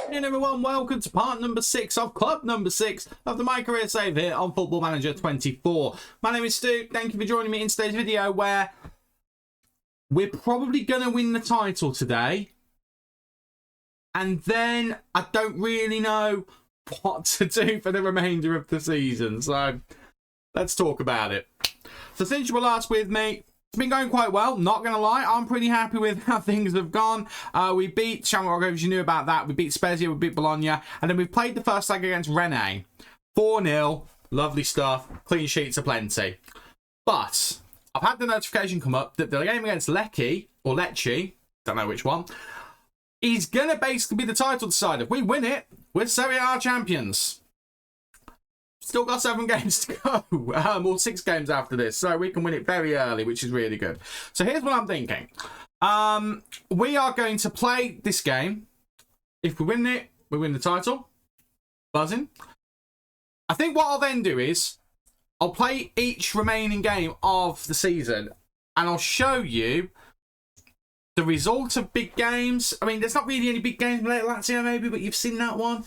afternoon, everyone. Welcome to part number 6 of club number 6 of the MyCareer save here on Football Manager 24. My name is Stu. Thank you for joining me in today's video where we're probably going to win the title today. And then I don't really know what to do for the remainder of the season. So let's talk about it. So since you were last with me, it's been going quite well, not going to lie. I'm pretty happy with how things have gone. We beat Shamrock Rovers, you knew about that. We beat Spezia, we beat Bologna. And then we've played the first leg against Rennes. 4-0, lovely stuff. Clean sheets aplenty. But I've had the notification come up that the game against Lecce, or Lecce, don't know which one, is going to basically be the title decider. If we win it, we're Serie A champions. Still got 7 games to go, or 6 games after this, so we can win it very early, which is really good. So here's what I'm thinking. We are going to play this game. If we win it, we win the title. Buzzing. I think what I'll then do is I'll play each remaining game of the season, and I'll show you the result of big games. I mean, there's not really any big games like Lazio maybe, but you've seen that one.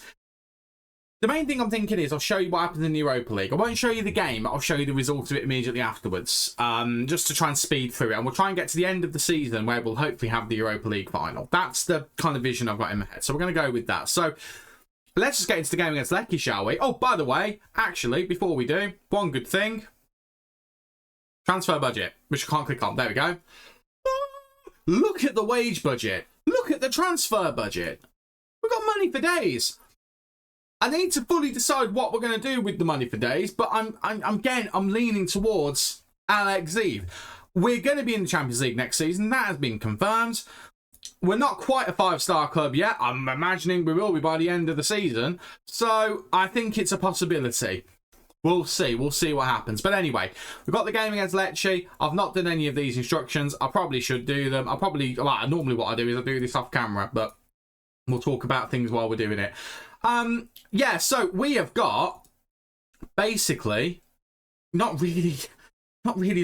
The main thing I'm thinking is I'll show you what happens in the Europa League. I won't show you the game, I'll show you the result of it immediately afterwards, just to try and speed through it. And we'll try and get to the end of the season where we'll hopefully have the Europa League final. That's the kind of vision I've got in my head. So we're going to go with that. So let's just get into the game against Lecce, shall we? Oh, by the way, actually, before we do, one good thing. Transfer budget, which I can't click on. There we go. Look at the wage budget. Look at the transfer budget. We've got money for days. I need to fully decide what we're going to do with the money for days, but I'm leaning towards Alex Zeve. We're going to be in the Champions League next season. That has been confirmed. We're not quite a 5-star club yet. I'm imagining we will be by the end of the season. So I think it's a possibility. We'll see. We'll see what happens. But anyway, we've got the game against Lecce. I've not done any of these instructions. I probably should do them. Normally what I do is I do this off camera, but we'll talk about things while we're doing it. Yeah, so we have got basically not really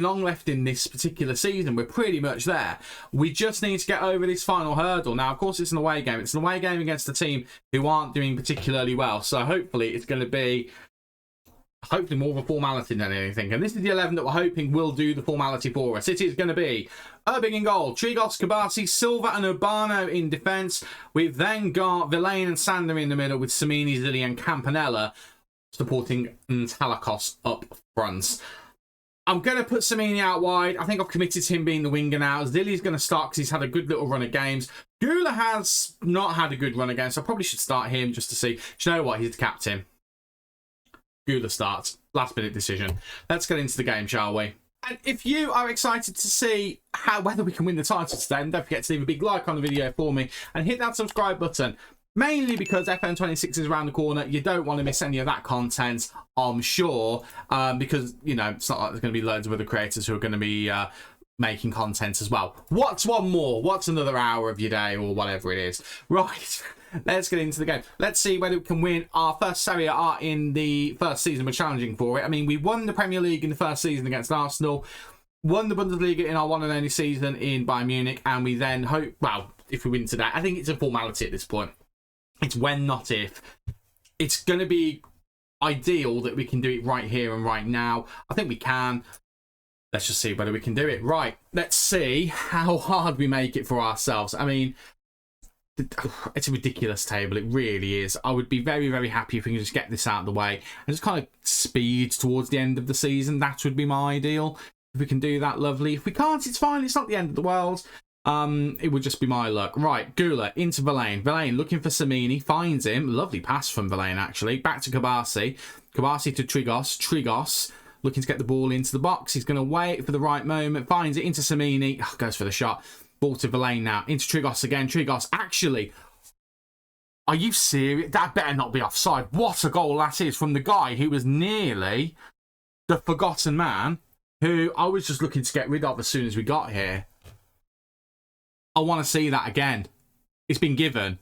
long left in this particular season. We're pretty much there. We just need to get over this final hurdle. Now, of course, it's an away game. It's an away game against a team who aren't doing particularly well. So hopefully it's going to be more of a formality than anything. And this is the 11 that we're hoping will do the formality for us. It is going to be Urbing in goal, Trigos, Kabasi, Silva and Urbano in defence. We've then got Villain and Sander in the middle with Samini, Zilli and Campanella supporting Talakos up front. I'm going to put Samini out wide. I think I've committed to him being the winger now. Zilli's going to start because he's had a good little run of games. Gula has not had a good run of games, so I probably should start him just to see. Do you know what? He's the captain. Gula starts. Last minute decision. Let's get into the game, shall we? And if you are excited to see whether we can win the title today, then don't forget to leave a big like on the video for me and hit that subscribe button. Mainly because FM26 is around the corner. You don't want to miss any of that content, I'm sure. Because, you know, it's not like there's going to be loads of other creators who are going to be making content as well. What's one more? What's another hour of your day or whatever it is? Right. Let's get into the game. Let's see whether we can win our first Serie A in the first season. We're challenging for it. I mean, we won the Premier League in the first season against Arsenal, won the Bundesliga in our one and only season in Bayern Munich, and we then hope, well, if we win today, I think it's a formality at this point. It's when, not if. It's going to be ideal that we can do it right here and right now. I think we can. Let's just see whether we can do it. Right, let's see how hard we make it for ourselves. I mean, it's a ridiculous table. It really is. I would be very, very happy if we can just get this out of the way and just kind of speed towards the end of the season. That would be my ideal. If we can do that, lovely. If we can't, it's fine. It's not the end of the world. It would just be my luck. Right, Gula into Villain. Villain looking for Samini. Finds him. Lovely pass from Villain, actually. Back to Kabasi. Kabasi to Trigos. Trigos looking to get the ball into the box. He's going to wait for the right moment. Finds it into Samini. Oh, goes for the shot. Ball to Villain now. Into Trigos again. Trigos, actually. Are you serious? That better not be offside. What a goal that is from the guy who was nearly the forgotten man, who I was just looking to get rid of as soon as we got here. I want to see that again. It's been given.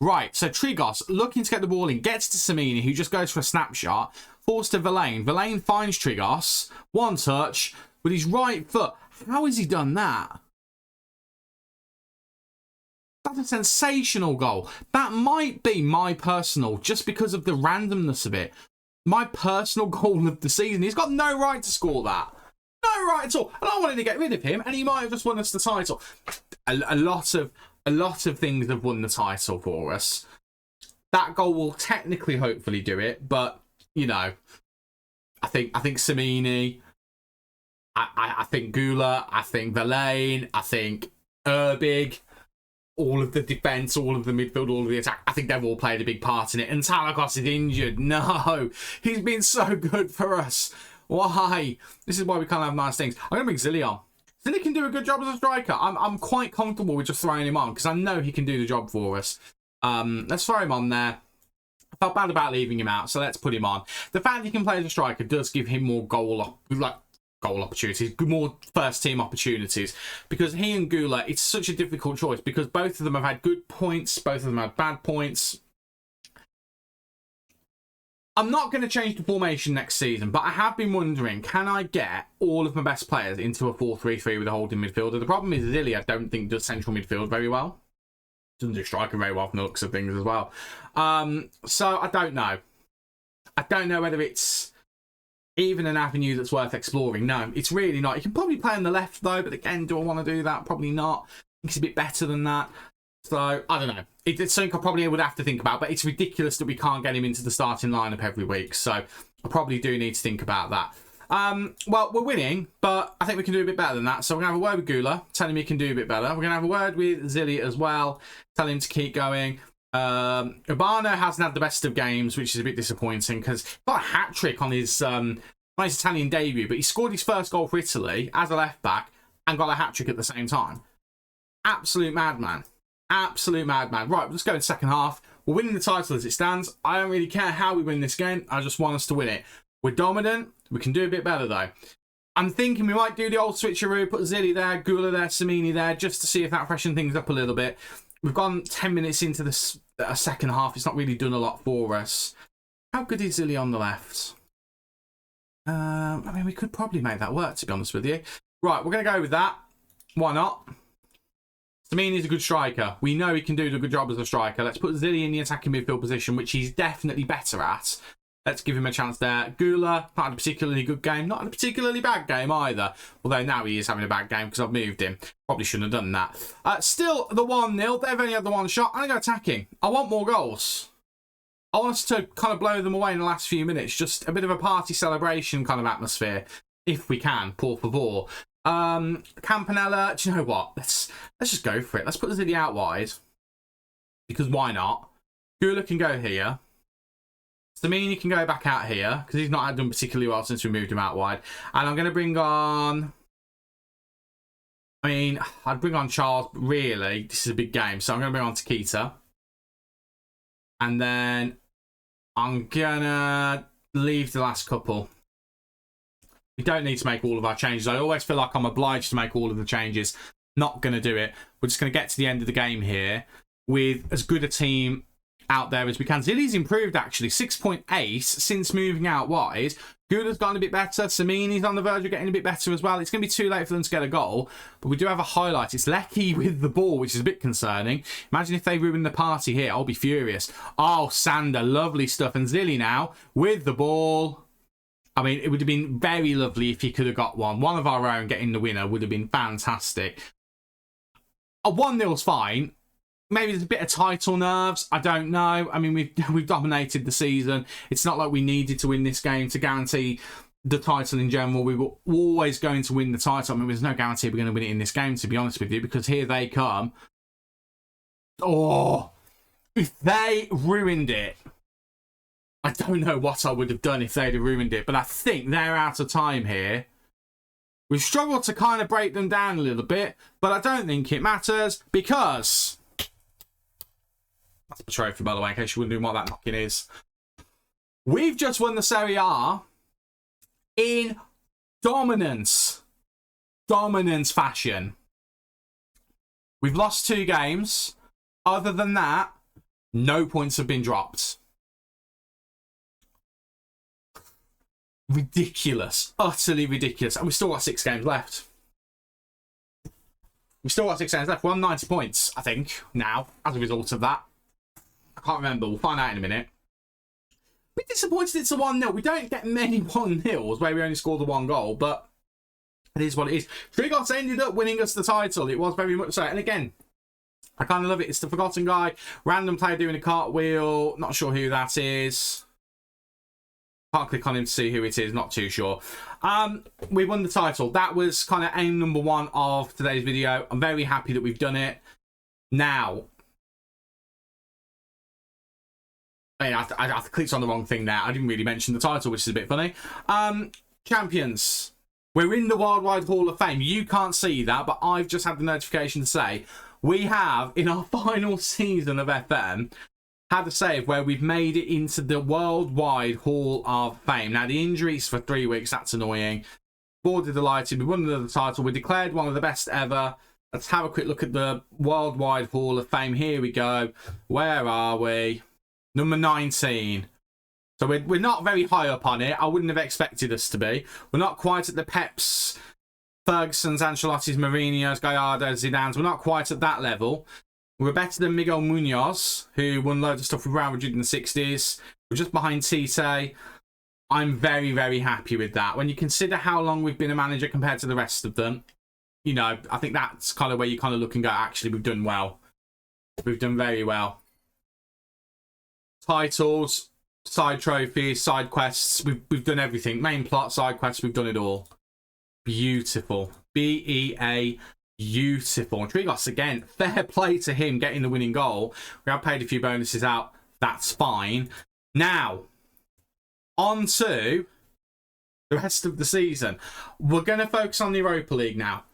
Right, so Trigos looking to get the ball in. Gets to Samini, who just goes for a snapshot. Falls to Villain. Villain finds Trigos. One touch with his right foot. How has he done that? That a sensational goal. That might be my personal, just because of the randomness of it, my personal goal of the season. He's got no right to score that. No right at all. And I wanted to get rid of him, and he might have just won us the title. A lot of things have won the title for us. That goal will technically, hopefully, do it, but you know, I think Samini, I think Gula, I think Verlaine, I think Erbig, all of the defence, all of the midfield, all of the attack, I think they've all played a big part in it. And Talakos is injured. No, he's been so good for us. Why? This is why we can't have nice things. I'm going to bring Zilly on. Zilly can do a good job as a striker. I'm quite comfortable with just throwing him on because I know he can do the job for us. Let's throw him on there. I felt bad about leaving him out, so let's put him on. The fact he can play as a striker does give him more goal opportunities, more first team opportunities, because he and Gula, it's such a difficult choice because both of them have had good points, both of them had bad points. I'm not going to change the formation next season, but I have been wondering, can I get all of my best players into a 4-3-3 with a holding midfielder? The problem is Zilly, I don't think, does central midfield very well. Doesn't do striker very well from the looks of things as well. So I don't know. I don't know whether it's even an avenue that's worth exploring. No, it's really not. You can probably play on the left though, but again, do I want to do that? Probably not. I think it's a bit better than that. So I don't know. It's something I probably would have to think about, but it's ridiculous that we can't get him into the starting lineup every week. So I probably do need to think about that. Well, we're winning, but I think we can do a bit better than that. So we're going to have a word with Gula, telling him he can do a bit better. We're going to have a word with Zilly as well, telling him to keep going. Urbano hasn't had the best of games, which is a bit disappointing because he got a hat-trick on his Italian debut, but he scored his first goal for Italy as a left-back and got a hat-trick at the same time. Absolute madman. Absolute madman. Right, let's go in the second half. We're winning the title as it stands. I don't really care how we win this game. I just want us to win it. We're dominant. We can do a bit better, though. I'm thinking we might do the old switcheroo, put Zilly there, Gula there, Samini there, just to see if that freshens things up a little bit. We've gone 10 minutes into this second half. It's not really done a lot for us. How good is Zilly on the left? I mean, we could probably make that work, to be honest with you. Right, we're going to go with that. Why not? Samini's a good striker. We know he can do a good job as a striker. Let's put Zilly in the attacking midfield position, which he's definitely better at. Let's give him a chance there. Gula, not had a particularly good game. Not had a particularly bad game either. Although now he is having a bad game because I've moved him. Probably shouldn't have done that. Still the 1-0. They've only had the one shot. I'm going to go attacking. I want more goals. I want us to kind of blow them away in the last few minutes. Just a bit of a party celebration kind of atmosphere. If we can. Por favor. Campanella. Do you know what? Let's just go for it. Let's put Zilly out wide. Because why not? Gula can go here. Samini can go back out here because he's not done particularly well since we moved him out wide. And I'm going to bring on... I mean, I'd bring on Charles, but really, this is a big game. So I'm going to bring on Takita. And then I'm going to leave the last couple. We don't need to make all of our changes. I always feel like I'm obliged to make all of the changes. Not going to do it. We're just going to get to the end of the game here with as good a team out there as we can. Zilly's improved actually 6.8 since moving out wide. Gula's gotten a bit better. Samini's on the verge of getting a bit better as well. It's going to be too late for them to get a goal, but we do have a highlight. It's Lecky with the ball, which is a bit concerning. Imagine if they ruin the party here. I'll be furious. Oh, Sander, lovely stuff. And Zilly now with the ball. I mean, it would have been very lovely if he could have got one. One of our own getting the winner would have been fantastic. A 1-0's fine. Maybe there's a bit of title nerves. I don't know. I mean, we've dominated the season. It's not like we needed to win this game to guarantee the title in general. We were always going to win the title. I mean, there's no guarantee we're going to win it in this game, to be honest with you, because here they come. Oh, if they ruined it, I don't know what I would have done if they'd have ruined it, but I think they're out of time here. We've struggled to kind of break them down a little bit, but I don't think it matters because... That's the trophy, by the way, in case you wondering what that knocking is. We've just won the Serie A in dominance. Dominance fashion. We've lost 2 games. Other than that, no points have been dropped. Ridiculous. Utterly ridiculous. And we've still got 6 games left. We've still got 6 games left. We're on 90 points, I think, now, as a result of that. I can't remember. We'll find out in a minute. We're disappointed it's a 1-0. We don't get many 1-0s where we only score the 1 goal, but it is what it is. Trigos ended up winning us the title. It was very much so. And again, I kind of love it. It's the forgotten guy. Random player doing a cartwheel. Not sure who that is. Can't click on him to see who it is. Not too sure. We won the title. That was kind of aim number 1 of today's video. I'm very happy that we've done it. Now, I clicked on the wrong thing there. I didn't really mention the title, which is a bit funny. Champions. We're in the Worldwide Hall of Fame. You can't see that, but I've just had the notification to say we have, in our final season of FM, had a save where we've made it into the Worldwide Hall of Fame. Now, the injuries for 3 weeks, that's annoying. Boarded delighted. We won the title. We're declared one of the best ever. Let's have a quick look at the Worldwide Hall of Fame. Here we go. Where are we? Number 19. So we're not very high up on it. I wouldn't have expected us to be. We're not quite at the Peps, Ferguson's, Ancelotti's, Mourinho's, Gallardo's, Zidane's. We're not quite at that level. We're better than Miguel Munoz, who won loads of stuff with Real Madrid in the 60s. We're just behind Tite. I'm very, very happy with that. When you consider how long we've been a manager compared to the rest of them, you know, I think that's kind of where you kind of look and go, actually, we've done well. We've done very well. Titles, side trophies, side quests. We've done everything. Main plot, side quests, we've done it all. Beautiful. BEA. Beautiful. And Trigos, again, fair play to him getting the winning goal. We have paid a few bonuses out. That's fine. Now, on to the rest of the season. We're going to focus on the Europa League now.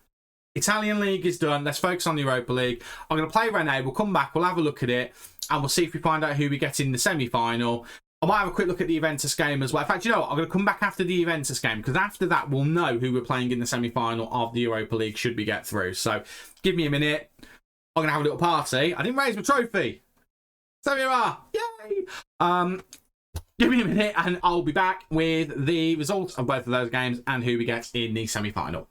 Italian League is done. Let's focus on the Europa League. I'm going to play Rene. We'll come back. We'll have a look at it. And we'll see if we find out who we get in the semi-final. I might have a quick look at the Juventus game as well. In fact, you know what? I'm going to come back after the Juventus game, because after that, we'll know who we're playing in the semi-final of the Europa League should we get through. So, give me a minute. I'm going to have a little party. I didn't raise my trophy. So here we are. Yay! Give me a minute, and I'll be back with the results of both of those games and who we get in the semi-final.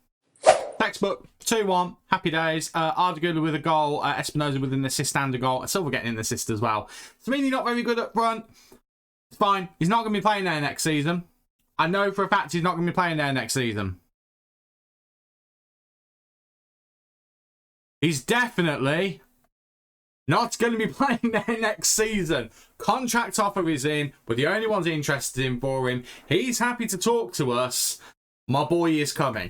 Textbook, 2-1, happy days. Arda with a goal, Espinoza with an assist and a goal, Silva getting an assist as well. Samini not very good up front. It's fine. He's not going to be playing there next season. I know for a fact he's not going to be playing there next season. He's definitely not going to be playing there next season. Contract offer is in. We're the only ones interested in for him. He's happy to talk to us. My boy is coming.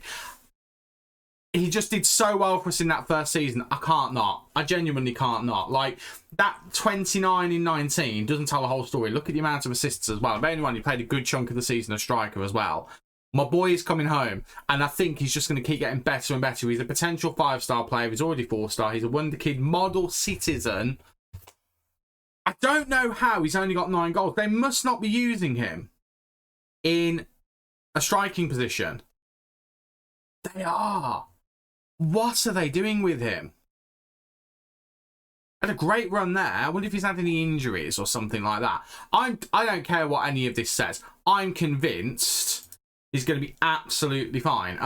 He just did so well for us in that first season. I can't not. I genuinely can't not. Like, that 29 in 19 doesn't tell the whole story. Look at the amount of assists as well. Bearing in mind, he played a good chunk of the season as striker as well. My boy is coming home, and I think he's just going to keep getting better and better. He's a potential 5-star player. He's already 4-star. He's a wonder kid, model citizen. I don't know how he's only got 9 goals. They must not be using him in a striking position. They are. What are they doing with him? Had a great run there. I wonder if he's had any injuries or something like that. I don't care what any of this says. I'm convinced he's going to be absolutely fine.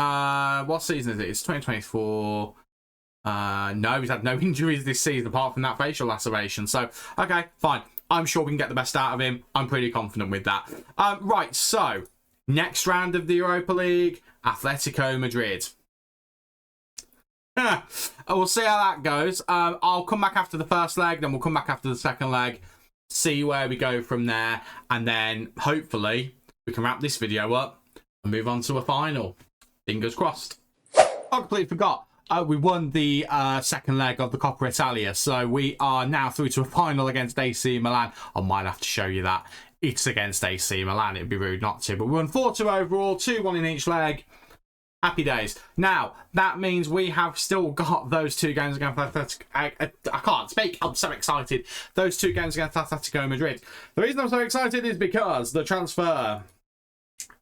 What season is it? It's 2024. No, he's had no injuries this season apart from that facial laceration. So, okay, fine. I'm sure we can get the best out of him. I'm pretty confident with that. Right, so, next round of the Europa League, Atletico Madrid. We'll see how that goes. I'll come back after the first leg, then we'll come back after the second leg, see where we go from there, and then hopefully we can wrap this video up and move on to a final. Fingers crossed. I completely forgot. We won the second leg of the Coppa Italia, so we are now through to a final against AC Milan. I might have to show you that. It's against AC Milan. It'd be rude not to, but we won 4-2 overall, 2-1 in each leg. Happy days. Now, that means we have still got those 2 games against Atletico. I can't speak. I'm so excited. Those 2 games against Atletico Madrid. The reason I'm so excited is because the transfer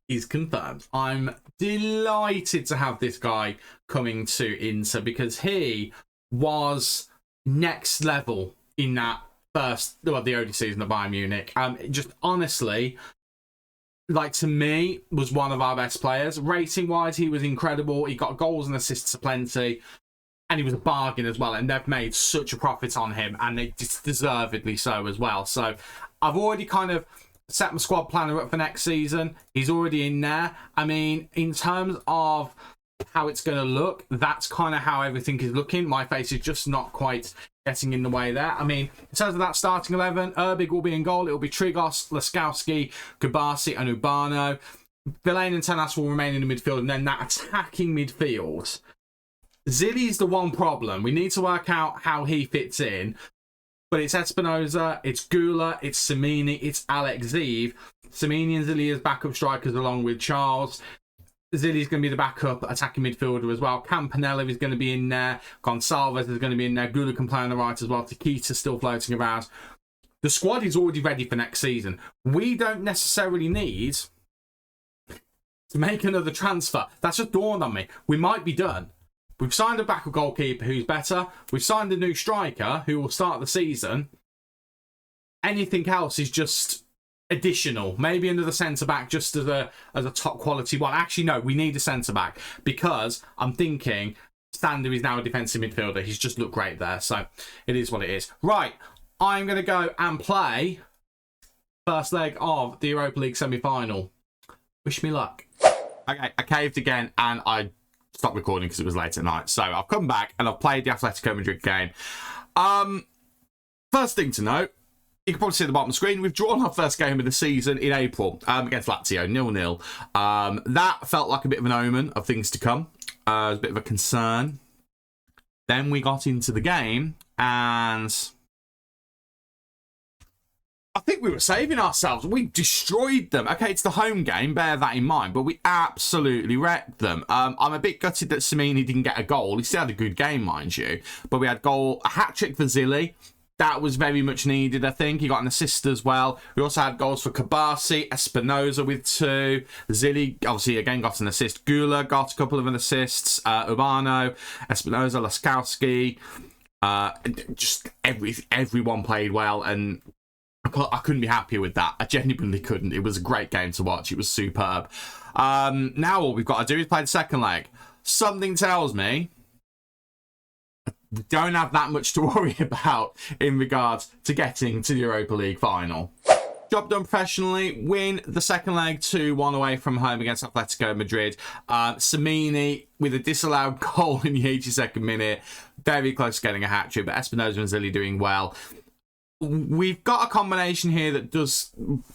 is confirmed. I'm delighted to have this guy coming to Inter because he was next level in that the only season of Bayern Munich. Just honestly, like, to me, was one of our best players. Rating-wise, he was incredible. He got goals and assists aplenty. And he was a bargain as well, and they've made such a profit on him, and they deservedly so as well. So I've already kind of set my squad planner up for next season. He's already in there. I mean, in terms of how it's going to look, that's kind of how everything is looking. My face is just not quite getting in the way there. I mean, in terms of that starting 11, Urbig will be in goal. It will be Trigos, Laskowski, Kubasi, and Urbano. Villain and Tenas will remain in the midfield, and then that attacking midfield. Zilly's the one problem. We need to work out how he fits in. But it's Espinoza, it's Gula, it's Semini, it's Alex Zeev. Semini and Zilly as backup strikers along with Charles. Zilly's going to be the backup attacking midfielder as well. Campanella is going to be in there. Gonçalves is going to be in there. Gula can play on the right as well. Takita's still floating around. The squad is already ready for next season. We don't necessarily need to make another transfer. That's just dawned on me. We might be done. We've signed a backup goalkeeper who's better. We've signed a new striker who will start the season. Anything else is just additional. Maybe another centre-back just as a top quality one. Actually, no, we need a centre-back because I'm thinking Sander is now a defensive midfielder. He's just looked great there. So it is what it is. Right, I'm going to go and play first leg of the Europa League semi-final. Wish me luck. Okay, I caved again and I stopped recording because it was late at night. So I've come back and I've played the Atletico Madrid game. First thing to note, you can probably see at the bottom of the screen, we've drawn our first game of the season in April against Lazio, 0-0. That felt like a bit of an omen of things to come. It was a bit of a concern. Then we got into the game and I think we were saving ourselves. We destroyed them. Okay, it's the home game, bear that in mind, but we absolutely wrecked them. I'm a bit gutted that Semini didn't get a goal. He still had a good game, mind you, but we had a hat-trick for Zilly. That was very much needed, I think. He got an assist as well. We also had goals for Kabasi, Espinoza with 2. Zilly, obviously, again, got an assist. Gula got a couple of assists. Urbano, Espinoza, Laskowski. Just everyone played well, and I couldn't be happier with that. I genuinely couldn't. It was a great game to watch. It was superb. Now all we've got to do is play the second leg. Something tells me we don't have that much to worry about in regards to getting to the Europa League final. Job done professionally. Win the second leg 2-1 away from home against Atletico Madrid. Semini with a disallowed goal in the 82nd minute. Very close to getting a hat-trick, but Espinoza and Zilly doing well. We've got a combination here that does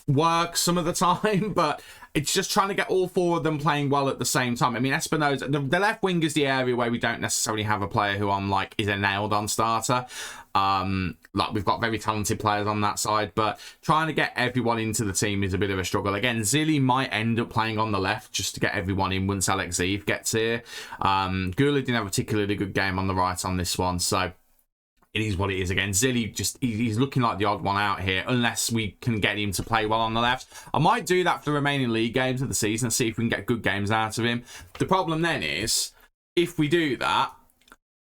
work some of the time, but it's just trying to get all 4 of them playing well at the same time. I mean, Espinoza, the left wing is the area where we don't necessarily have a player who I'm like is a nailed-on starter. Like we've got very talented players on that side, but trying to get everyone into the team is a bit of a struggle. Again, Zilly might end up playing on the left just to get everyone in once Alex Zeev gets here. Gula didn't have a particularly good game on the right on this one, so it is what it is. Again, Zilly he's looking like the odd one out here unless we can get him to play well on the left. I might do that for the remaining league games of the season and see if we can get good games out of him. The problem then is, if we do that,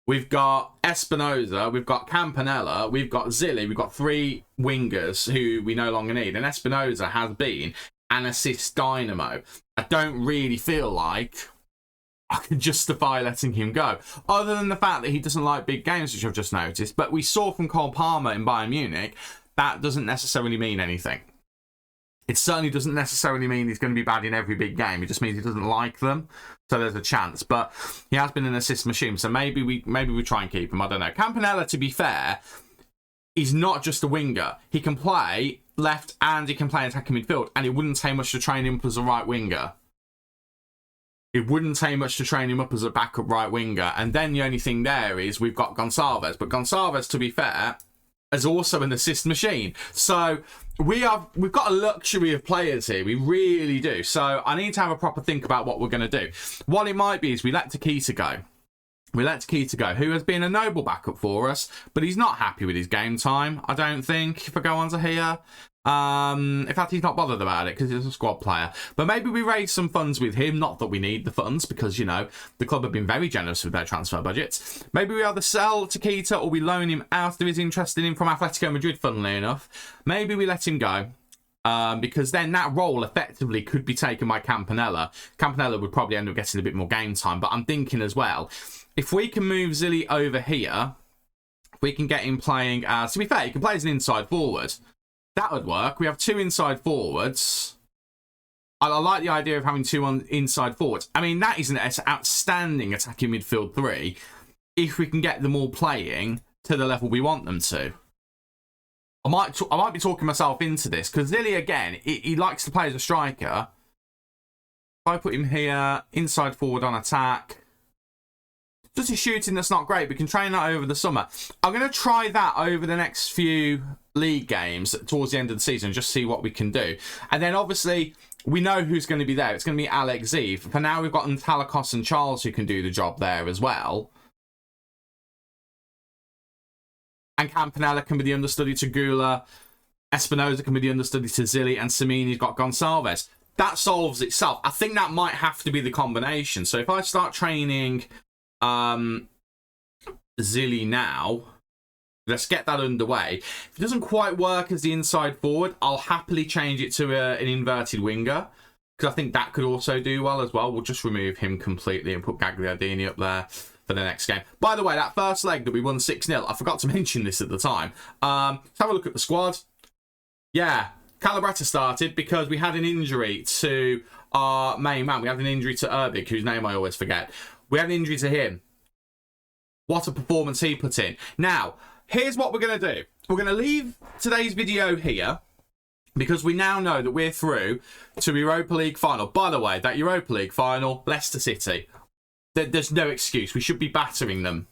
we've got Espinoza, we've got Campanella, we've got Zilly, we've got 3 wingers who we no longer need. And Espinoza has been an assist dynamo. I don't really feel like I can justify letting him go, other than the fact that he doesn't like big games, which I've just noticed. But we saw from Cole Palmer in Bayern Munich, that doesn't necessarily mean anything. It certainly doesn't necessarily mean he's going to be bad in every big game. It just means he doesn't like them, so there's a chance. But he has been an assist machine, so maybe we try and keep him. I don't know. Campanella, to be fair, he's not just a winger. He can play left and he can play attacking midfield, and it wouldn't take much to train him up as a right winger. It wouldn't take much to train him up as a backup right winger. And then the only thing there is we've got Gonçalves. But Gonçalves, to be fair, is also an assist machine. So we've got a luxury of players here. We really do. So I need to have a proper think about what we're going to do. What it might be is we let Takita go. Who has been a noble backup for us, but he's not happy with his game time, I don't think, if I go on to here. In fact, he's not bothered about it because he's a squad player. But maybe we raise some funds with him. Not that we need the funds because, you know, the club have been very generous with their transfer budgets. Maybe we either sell Takita or we loan him out. There is interest in him from Atletico Madrid, funnily enough. Maybe we let him go. Because then that role effectively could be taken by Campanella. Campanella would probably end up getting a bit more game time. But I'm thinking as well, if we can move Zilly over here, we can get him playing as, to be fair, he can play as an inside forward. That would work. We have 2 inside forwards. I like the idea of having 2 on inside forwards. I mean, that is an outstanding attacking midfield 3 if we can get them all playing to the level we want them to. I might be talking myself into this because Zilly, again, he likes to play as a striker. If I put him here, inside forward on attack. Just his shooting that's not great. We can train that over the summer. I'm going to try that over the next few league games towards the end of the season, just see what we can do. And then obviously we know who's going to be there. It's going to be Alex Zeve. For now, we've got Antalikos and Charles who can do the job there as well. And Campanella can be the understudy to Gula. Espinosa can be the understudy to Zilly. And Samini's got Gonçalves. That solves itself. I think that might have to be the combination. So if I start training Zilly now, let's get that underway. If it doesn't quite work as the inside forward, I'll happily change it to an inverted winger, because I think that could also do well as well. We'll just remove him completely and put Gagliardini up there for the next game. By the way, that first leg that we won 6-0, I forgot to mention this at the time. Let's have a look at the squad. Yeah, Calabretta started because we had an injury to our main man. We had an injury to Urbig, whose name I always forget. We had an injury to him. What a performance he put in. Now, here's what we're going to do. We're going to leave today's video here because we now know that we're through to Europa League final. By the way, that Europa League final, Leicester City. There's no excuse. We should be battering them.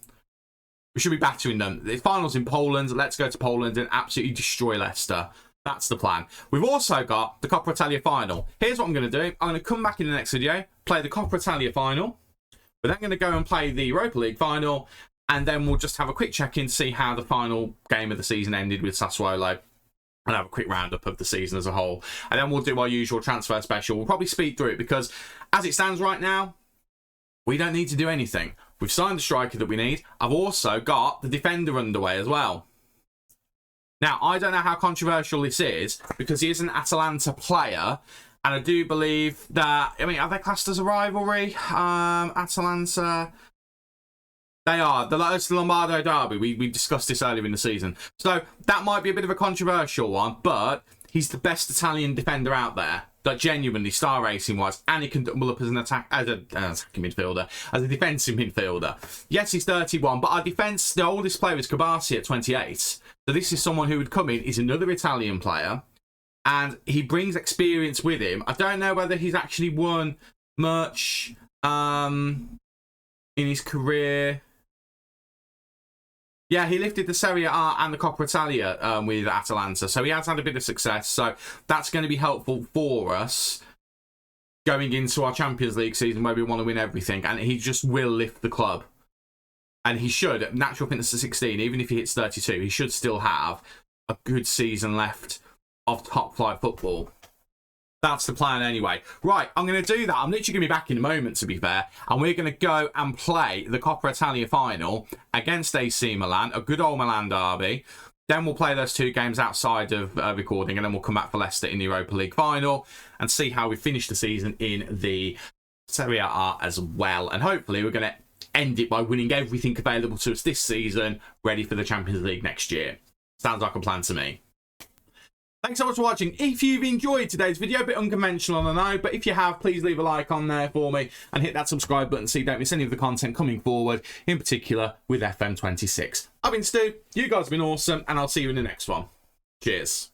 We should be battering them. The final's in Poland. Let's go to Poland and absolutely destroy Leicester. That's the plan. We've also got the Coppa Italia final. Here's what I'm going to do. I'm going to come back in the next video, play the Coppa Italia final. We're then going to go and play the Europa League final, and then we'll just have a quick check-in to see how the final game of the season ended with Sassuolo, and have a quick roundup of the season as a whole. And then we'll do our usual transfer special. We'll probably speed through it because, as it stands right now, we don't need to do anything. We've signed the striker that we need. I've also got the defender underway as well. Now, I don't know how controversial this is because he is an Atalanta player. And I do believe that, I mean, are they classed as a rivalry? Atalanta, they are. It's the Lombardo derby. We discussed this earlier in the season. So that might be a bit of a controversial one, but he's the best Italian defender out there. Like, genuinely, star racing wise, and he can double up as an attacking midfielder, as a defensive midfielder. Yes, he's 31, but our defence, the oldest player is Kabasi at 28. So this is someone who would come in. He's another Italian player. And he brings experience with him. I don't know whether he's actually won much in his career. Yeah, he lifted the Serie A and the Coppa Italia with Atalanta. So he has had a bit of success. So that's going to be helpful for us going into our Champions League season where we want to win everything. And he just will lift the club. And he should, natural fitness to 16, even if he hits 32, he should still have a good season left of top flight football. That's the plan anyway. Right, I'm going to do that. I'm literally going to be back in a moment, to be fair. And we're going to go and play the Coppa Italia final against AC Milan, a good old Milan derby. Then we'll play those 2 games outside of recording, and then we'll come back for Leicester in the Europa League final and see how we finish the season in the Serie A as well. And hopefully we're going to end it by winning everything available to us this season, ready for the Champions League next year. Sounds like a plan to me. Thanks so much for watching. If you've enjoyed today's video, a bit unconventional, I know, but if you have, please leave a like on there for me and hit that subscribe button so you don't miss any of the content coming forward, in particular with FM26. I've been Stu, you guys have been awesome, and I'll see you in the next one. Cheers.